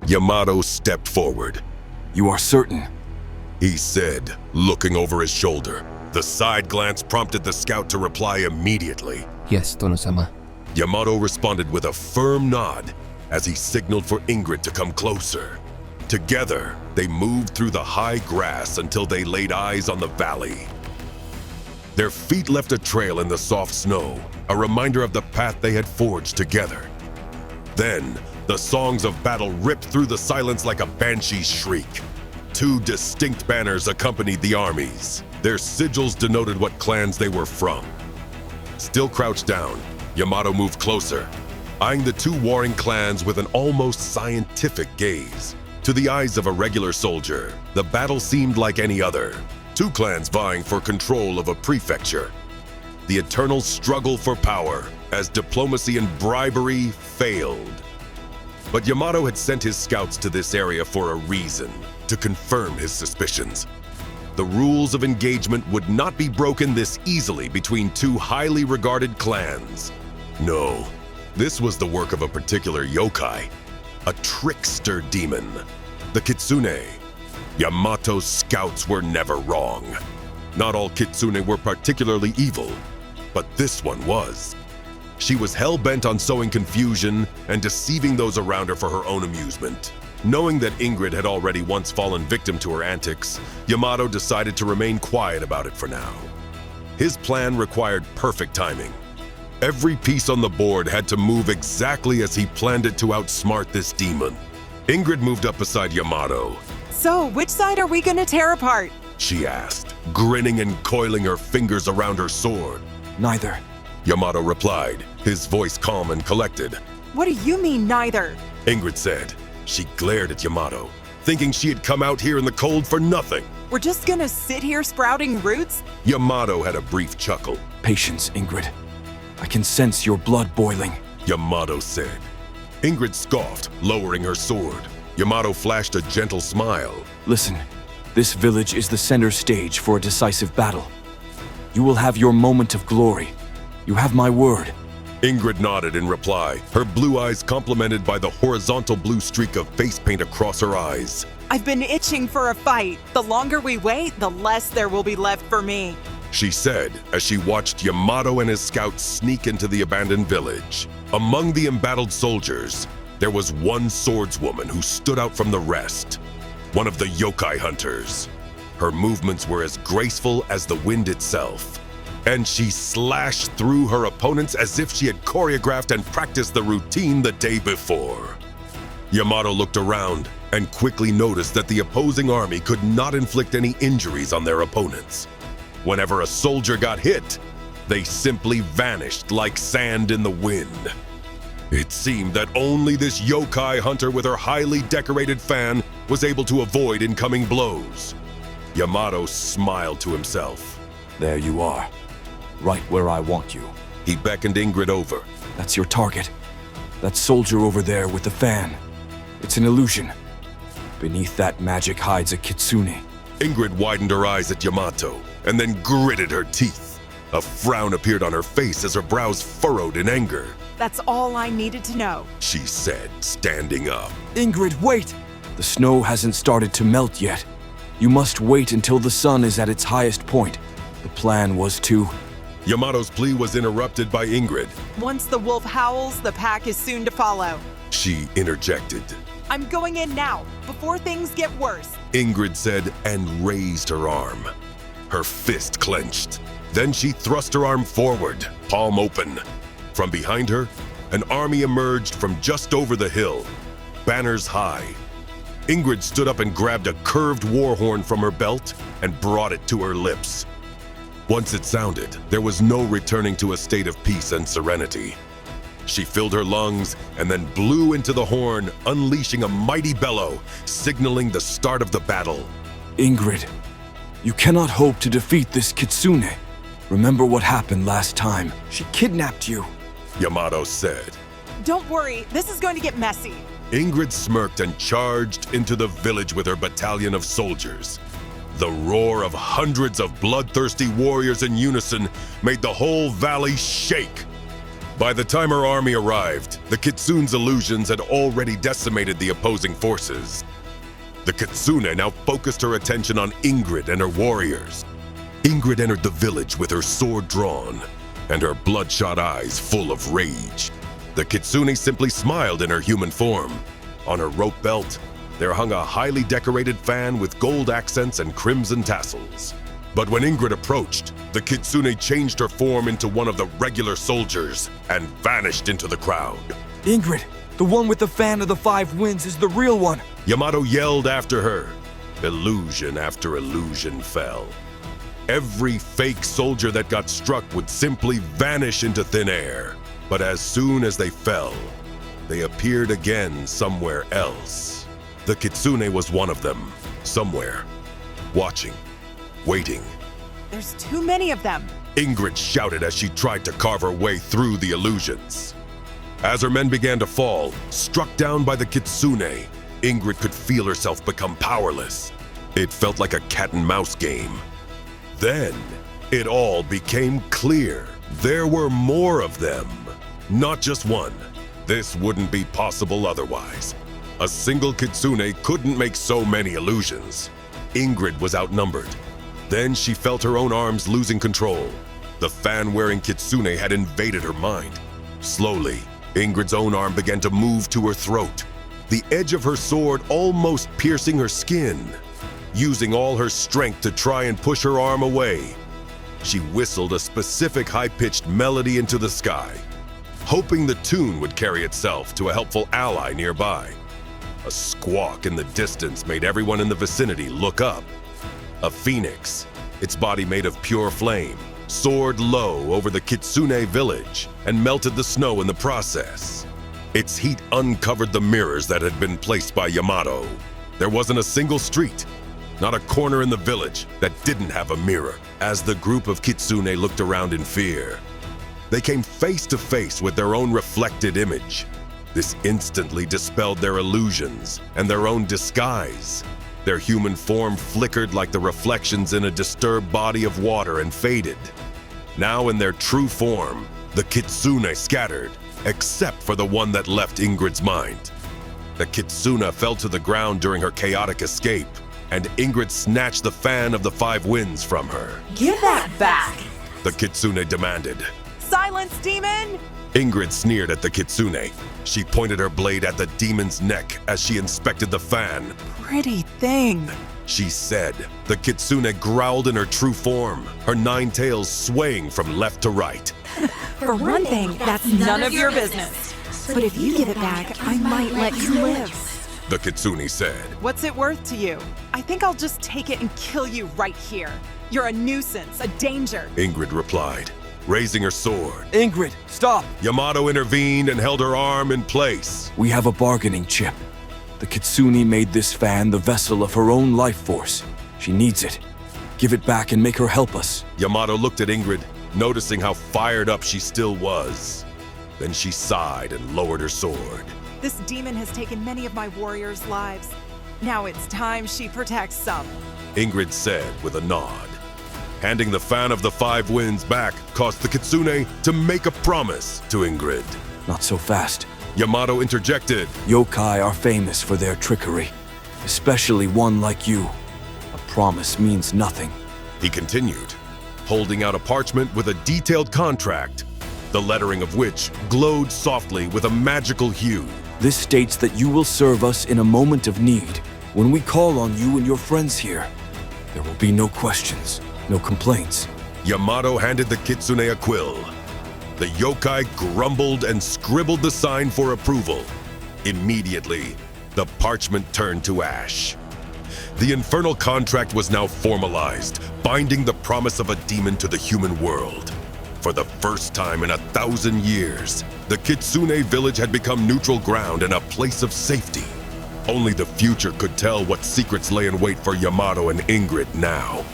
Yamato stepped forward. You are certain? He said, looking over his shoulder. The side glance prompted the scout to reply immediately. Yes, Tono-sama. Yamato responded with a firm nod as he signaled for Ingrid to come closer. Together, they moved through the high grass until they laid eyes on the valley. Their feet left a trail in the soft snow, a reminder of the path they had forged together. Then, the songs of battle ripped through the silence like a banshee's shriek. Two distinct banners accompanied the armies. Their sigils denoted what clans they were from. Still crouched down, Yamato moved closer, eyeing the two warring clans with an almost scientific gaze. To the eyes of a regular soldier, the battle seemed like any other. Two clans vying for control of a prefecture. The eternal struggle for power as diplomacy and bribery failed. But Yamato had sent his scouts to this area for a reason, to confirm his suspicions. The rules of engagement would not be broken this easily between two highly regarded clans. No, this was the work of a particular yokai, a trickster demon, the Kitsune. Yamato's scouts were never wrong. Not all Kitsune were particularly evil, but this one was. She was hell-bent on sowing confusion and deceiving those around her for her own amusement. Knowing that Ingrid had already once fallen victim to her antics, Yamato decided to remain quiet about it for now. His plan required perfect timing. Every piece on the board had to move exactly as he planned it to outsmart this demon. Ingrid moved up beside Yamato. So, which side are we gonna tear apart? She asked, grinning and coiling her fingers around her sword. Neither. Yamato replied, his voice calm and collected. What do you mean, neither? Ingrid said. She glared at Yamato, thinking she had come out here in the cold for nothing. We're just gonna sit here sprouting roots? Yamato had a brief chuckle. Patience, Ingrid. I can sense your blood boiling. Yamato said. Ingrid scoffed, lowering her sword. Yamato flashed a gentle smile. Listen, this village is the center stage for a decisive battle. You will have your moment of glory. You have my word. Ingrid nodded in reply, her blue eyes complemented by the horizontal blue streak of face paint across her eyes. I've been itching for a fight. The longer we wait, the less there will be left for me. She said as she watched Yamato and his scouts sneak into the abandoned village. Among the embattled soldiers, there was one swordswoman who stood out from the rest, one of the yokai hunters. Her movements were as graceful as the wind itself, and she slashed through her opponents as if she had choreographed and practiced the routine the day before. Yamato looked around and quickly noticed that the opposing army could not inflict any injuries on their opponents. Whenever a soldier got hit, they simply vanished like sand in the wind. It seemed that only this yokai hunter with her highly decorated fan was able to avoid incoming blows. Yamato smiled to himself. There you are, right where I want you. He beckoned Ingrid over. That's your target. That soldier over there with the fan. It's an illusion. Beneath that magic hides a kitsune. Ingrid widened her eyes at Yamato and then gritted her teeth. A frown appeared on her face as her brows furrowed in anger. That's all I needed to know, She said, standing up. Ingrid, wait! The snow hasn't started to melt yet. You must wait until the sun is at its highest point. The plan was to... Yamato's plea was interrupted by Ingrid. Once the wolf howls, the pack is soon to follow. She interjected. I'm going in now, before things get worse. Ingrid said and raised her arm. Her fist clenched. Then she thrust her arm forward, palm open. From behind her, an army emerged from just over the hill, banners high. Ingrid stood up and grabbed a curved war horn from her belt and brought it to her lips. Once it sounded, there was no returning to a state of peace and serenity. She filled her lungs and then blew into the horn, unleashing a mighty bellow, signaling the start of the battle. Ingrid, you cannot hope to defeat this kitsune. Remember what happened last time. She kidnapped you. Yamato said. Don't worry, this is going to get messy. Ingrid smirked and charged into the village with her battalion of soldiers. The roar of hundreds of bloodthirsty warriors in unison made the whole valley shake. By the time her army arrived, The Kitsune's illusions had already decimated the opposing forces. The Kitsune now focused her attention on Ingrid and her warriors. Ingrid entered the village with her sword drawn and her bloodshot eyes full of rage. The Kitsune simply smiled in her human form. On her rope belt, there hung a highly decorated fan with gold accents and crimson tassels. But when Ingrid approached, the Kitsune changed her form into one of the regular soldiers and vanished into the crowd. Ingrid, the one with the fan of the 5 winds is the real one. Yamato yelled after her. Illusion after illusion fell. Every fake soldier that got struck would simply vanish into thin air. But as soon as they fell, they appeared again somewhere else. The Kitsune was one of them, somewhere, watching, waiting. There's too many of them. Ingrid shouted as she tried to carve her way through the illusions. As her men began to fall, struck down by the Kitsune, Ingrid could feel herself become powerless. It felt like a cat and mouse game. Then, it all became clear. There were more of them, not just one. This wouldn't be possible otherwise. A single Kitsune couldn't make so many illusions. Ingrid was outnumbered. Then she felt her own arms losing control. The fan-wearing Kitsune had invaded her mind. Slowly, Ingrid's own arm began to move to her throat, the edge of her sword almost piercing her skin. Using all her strength to try and push her arm away, she whistled a specific high-pitched melody into the sky, hoping the tune would carry itself to a helpful ally nearby. A squawk in the distance made everyone in the vicinity look up. A phoenix, its body made of pure flame, soared low over the Kitsune village and melted the snow in the process. Its heat uncovered the mirrors that had been placed by Yamato. There wasn't a single street, not a corner in the village that didn't have a mirror. As the group of Kitsune looked around in fear, they came face to face with their own reflected image. This instantly dispelled their illusions and their own disguise. Their human form flickered like the reflections in a disturbed body of water and faded. Now in their true form, the Kitsune scattered, except for the one that left Ingrid's mind. The Kitsune fell to the ground during her chaotic escape, and Ingrid snatched the fan of the 5 winds from her. Give that back! The Kitsune demanded. Silence, demon! Ingrid sneered at the Kitsune. She pointed her blade at the demon's neck as she inspected the fan. Pretty thing. She said. The Kitsune growled in her true form, her 9 tails swaying from left to right. For one thing, that's None of your business. But if you give it back, I might let you live. The Kitsune said. What's it worth to you? I think I'll just take it and kill you right here. You're a nuisance, a danger. Ingrid replied, raising her sword. Ingrid, stop! Yamato intervened and held her arm in place. We have a bargaining chip. The Kitsune made this fan the vessel of her own life force. She needs it. Give it back and make her help us. Yamato looked at Ingrid, noticing how fired up she still was. Then she sighed and lowered her sword. This demon has taken many of my warriors' lives. Now it's time she protects some. Ingrid said with a nod. Handing the fan of the 5 winds back caused the Kitsune to make a promise to Ingrid. Not so fast. Yamato interjected. Yokai are famous for their trickery, especially one like you. A promise means nothing. He continued, holding out a parchment with a detailed contract, the lettering of which glowed softly with a magical hue. This states that you will serve us in a moment of need. When we call on you and your friends here, there will be no questions, no complaints. Yamato handed the Kitsune a quill. The yokai grumbled and scribbled the sign for approval. Immediately, the parchment turned to ash. The infernal contract was now formalized, binding the promise of a demon to the human world. For the first time in 1,000 years, the Kitsune village had become neutral ground and a place of safety. Only the future could tell what secrets lay in wait for Yamato and Ingrid now.